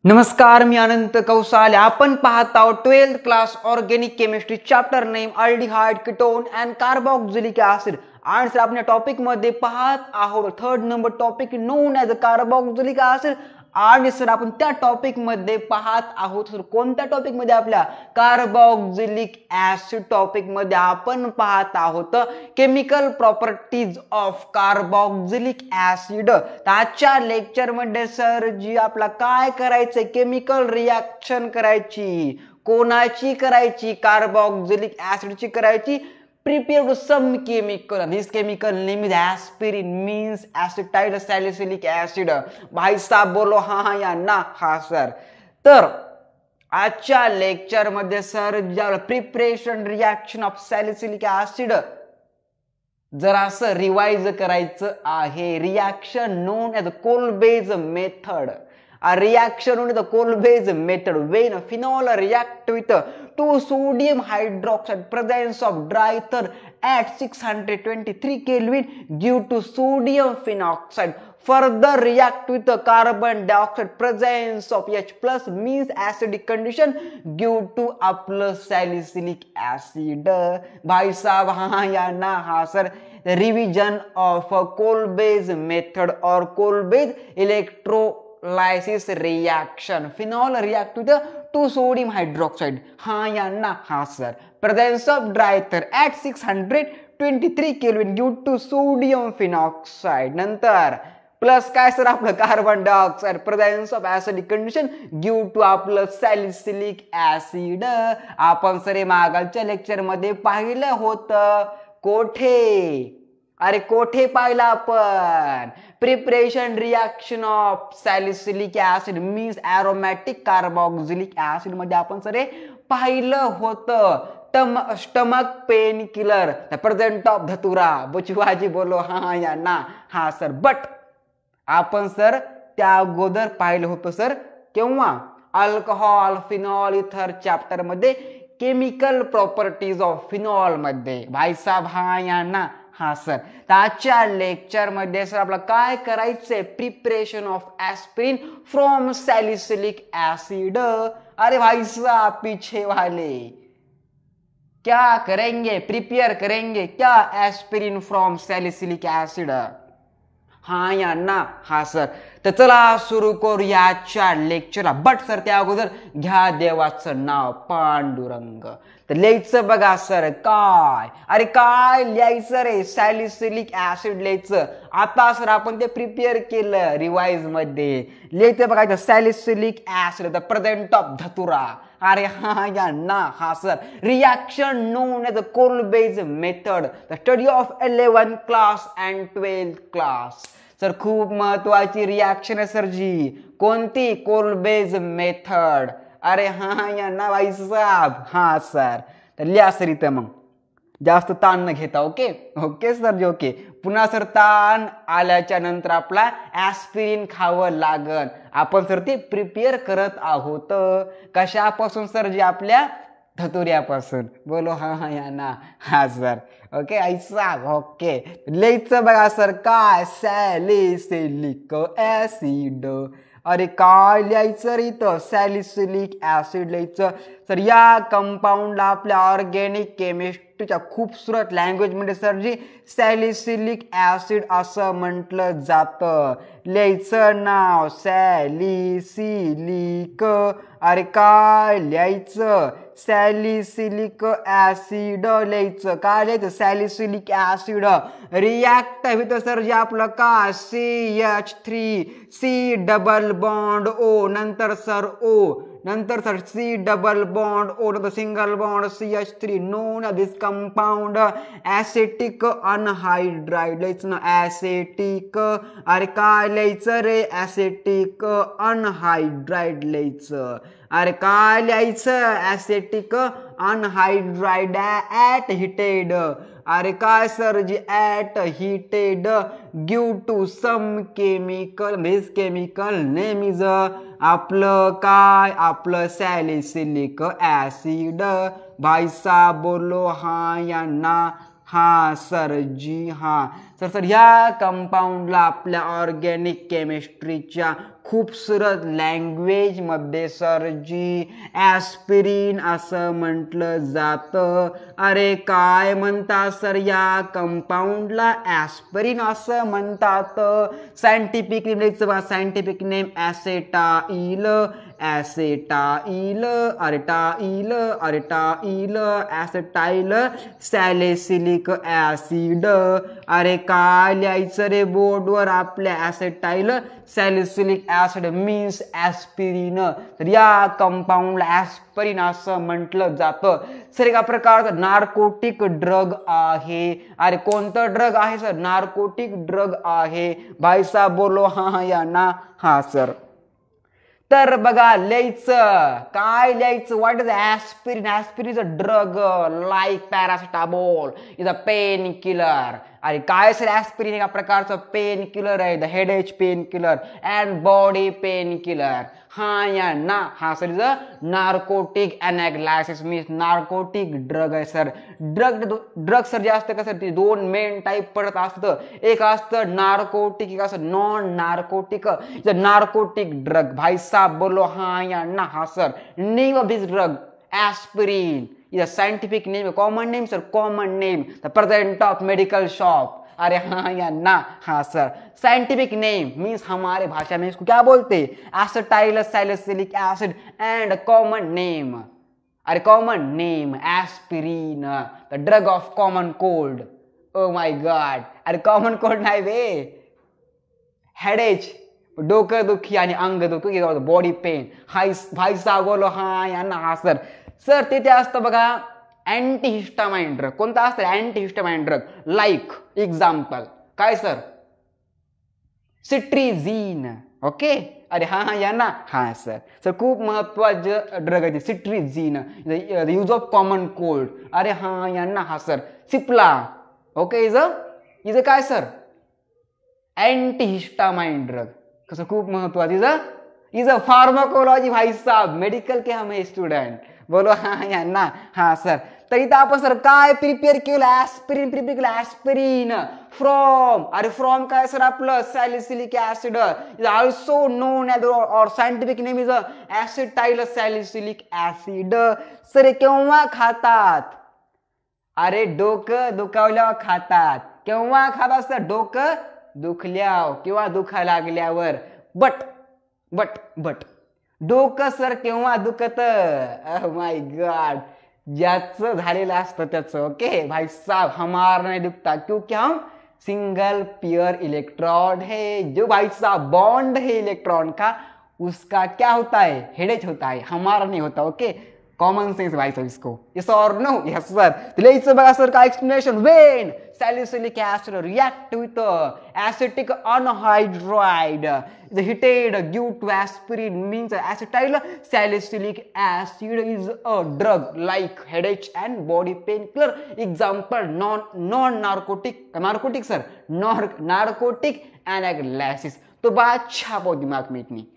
नमस्कार, मी अनंत कौसाले. आपण पाहत आहोत 12th class organic chemistry chapter name aldehyde ketone and carboxylic acid. आणि सर आपण या टॉपिक मध्ये पाहत आहोत third number topic non as carboxylic acid. आणि सर आपण त्या टॉपिक मध्ये पाहत आहोत सर कोणत्या टॉपिक मध्ये आपल्या कार्बोक्सिलिक ऍसिड टॉपिक मध्ये आपण पाहत आहोत chemical properties of carboxylic acid. आजच्या लेक्चर मध्ये सर जी आपला काय करायचं केमिकल रिॲक्शन करायची, कोणाची करायची, कार्बोक्सिलिक ऍसिडची करायची. Prepare to some chemical. This chemical name is aspirin, means acetyl salicylic acid. भाई साहब बोलो हाँ या ना. हा सर. तर आजच्या लेक्चर मध्ये sir preparation reaction of salicylic acid जरा असं रिवाइज करायचं आहे. Reaction known as Kolbe's method. A reaction known as the Kolbe's method, when phenol react with 2 sodium hydroxide presence of dry ether at 623 Kelvin due to sodium phenoxide further react with the carbon dioxide presence of H plus means acidic condition due to A plus salicylic acid. भाई साहब हाँ या ना. हाँ sir. The revision of Kolbe's method or Kolbe's electrolysis reaction. Phenol react with the 2 sodium hydroxide. हाँ या ना. हाँ sir. Presence of dry ether at 623 Kelvin due to sodium phenoxide. नंतर प्लस काय सर आपलं carbon dioxide presence of acidic condition due to आपलं salicylic acid. आपण sir मागच्या लेक्चर मध्ये पाहिलं होतं. कोठे? अरे कोठे पाहिलं आपण? Preparation reaction of salicylic acid means aromatic carboxylic acid मध्ये आपण सर पाहिलं होतं stomach pain killer present of dhatura. बुचवाजी बोलो हा या ना. हा सर. बट आपण सर त्या अगोदर पाहिलं होतं सर केव्हा अल्कोहॉल फिनॉल इथर चॅप्टर मध्ये केमिकल प्रॉपर्टीज ऑफ फिनॉल मध्ये. भाई साहब हा या ना. हा सर. तर आजच्या लेक्चर मध्ये सर आपलं काय करायचंय preparation of aspirin from salicylic acid. अरे भाई साहब पीछे वाले क्या करेंगे? प्रिपेयर करेंगे क्या एस्पिरिन फ्रॉम सॅलिसिलिक ऍसिड. हा या ना. हा सर. तर चला सुरू करूया आजच्या लेक्चरला. बट सर त्या अगोदर घ्या देवाचं नाव पांडुरंग. तर लिहायचं बघा सर काय. अरे काय लिहायचं रे? सॅलिसिलिक ऍसिड लिहायचं. आता सर आपण ते प्रिपेअर केलं रिवाइज मध्ये. लिहायचं बघा salicylic acid the present of dhatura. अरे हा या ना. हा sir. Reaction known as Kolbe's method the study of 11th class and 12th class. Sir खूप महत्वाची रिॲक्शन आहे सर जी. कोणती? Kolbe's method. अरे हा या ना भाई साहब. हा सर. तर लिहा सर इथं मग जास्त ताण न घेता. ओके ओके सर जी. ओके. पुन्हा सर ताण आल्याच्या नंतर आपला ऍस्पिरिन खावं लागल. आपण सर ते प्रिपेअर करत आहोत. कशापासून सर जी आपल्या धतुऱ्यापासून. बोलो हा हा या ना. हा सर. ओके ऐसा. ओके. लिहायचं बघा सर काय सॅलिसिलिक ऍसिड. अरे काय लिहायचं रे इथं? सॅलिसिलिक ऍसिड लिहायचं सर. या कंपाऊंडला आपल्या ऑर्गॅनिक केमिस्ट्रीच्या खूपसूरत लँग्वेज मध्ये सर जी सॅलिसिलिक ऍसिड असं म्हटलं जातं. लिहायचं नाव सॅलिसिलिक. अरे काय लिहायचं? सॅलिसिलिक ऍसिड लिहायचं. काय लिहायचं? Salicylic acid react with sir जे आपलं का CH3 C double bond O नंतर सर O नंतर sir C double bond O नंतर सिंगल बॉन्ड CH3 नोन दिस कंपाऊंड ऍसिटिक अनहायड्राइड लिहायचं ना. ऍसिटिक. अरे काय लिहायचं रे? ऍसिटिक अनहायड्राइड लिहायचं. अरे काय लिहायचं? Acetic anhydride at heated. अरे काय sir ji at heated due to some chemical. This chemical name is आपलं काय? आपलं सॅलिसिलिक ऍसिड. भाई साहब बोलो हा या ना. हा सर जी. हा सर. ह्या कंपाऊंडला आपल्या ऑर्गॅनिक केमिस्ट्रीच्या खूबसूरत लँग्वेज मध्ये सर जी ॲस्पिरिन असं म्हटलं जातं. अरे काय म्हणतात सर या कंपाऊंडला ॲस्पिरिन असं म्हणतात. Scientific name scientific name acetyl acetyl अरेटाईल अरेटाईल ॲसेटाईल सॅलिसिलिक ॲसिड. अरे काय लिहायचं रे बोर्डवर आपल्या acetyl salicylic acid means aspirin. तर या कंपाऊंडला ॲस्पिरिन असं म्हटलं जातं. सर एका प्रकारचं नार्कोटिक ड्रग आहे. अरे कोणतं ड्रग आहे सर? नार्कोटिक ड्रग आहे. भाई साहब बोलो हा या ना? हा सर. तर बघा लिहायचं काय लिहायचं what is aspirin. Aspirin is a drug like paracetamol is a pain killer. अरे काय सर ॲस्पिरिन एका प्रकारचं पेन किलर आहे. The headache pain killer and body pain killer. हा या ना? हा sir is a narcotic analgesic means narcotic drug आहे सर. ड्रग सर जे असतं का सर ते दोन मेन टाईप पडत असतं. एक असतं नार्कोटिक एक असतं नॉन नार्कोटिक. नार्कोटिक ड्रग भाई साहब बोलो हा या ना? हा sir. Name of this drug aspirin is a scientific name, a common name sir, common name, the present of medical shop. अरे हाँ या ना? हाँ सर. साइंटिफिक नेम मीन्स हमारे भाषा में इसको क्या बोलते? Acetyl salicylic acid. And common name, अरे common name aspirin, the drug of common cold. Oh my god. अरे कॉमन कोल्ड नाही बे, हेडेज डोकं दुखी आणि अंग दुखी बॉडी पेन. भाई साहब बोलो हा या ना? हा सर. सर तिथे असतं बघा अँटीहिस्टामाइन ड्रग. कोणता असतं? अँटीहिस्टामाइन ड्रग. लाईक एक्झाम्पल काय सर? सिट्रिझिन. ओके. अरे हा हा या ना? हा सर. सर खूप महत्वाचं ड्रग आहे सिट्रिझिन, यूज ऑफ कॉमन कोल्ड. अरे हा या ना? हा सर. सिप्ला. ओके. इज काय सर? अँटीहिस्टामाइन ड्रग. कसं खूप महत्वाचं. इज अ फार्माकोलॉजी भाई साहब, मेडिकल के हम स्टुडंट. बोलो हा या ना? हा सर. तर इथं आपण सर काय प्रिपेअर केलं? ॲस्पिरिन प्रिपेअर केलं. ॲस्पिरिन फ्रॉम, अरे फ्रॉम काय सर आपलं? Salicylic acid is also known as और scientific name is acetyl salicylic acid. Sir केव्हा खातात? अरे डोकं दुखावल्यावर खातात. केव्हा खातात सर? डोकं दुखल्यावर किंवा दुखा लागल्यावर. बट डोकं सर केव्हा दुखत? माय गॉड, ज्याचं झालेलं असतं त्याचं. ओके भाई साहब, हमारा नहीं दुखता क्योंकि हम सिंगल पेयर इलेक्ट्रॉन है. जो भाई साहब बॉन्ड है इलेक्ट्रॉन का, उसका क्या होता है? हेडेज होता है, हमारा नहीं होता. ओके. कॉमन सेंस भाई साहब इसको. यस और नो? Yes sir. लिहायचं बघा सर काय explanation. Wien salicylic acid react with acetic anhydride is heated due to aspirin means acetyl salicylic acid is a drug like headache and body pain killer. Example non narcotic sir, narcotic anaglysis. तो बात छापो दिमाग में इतनी.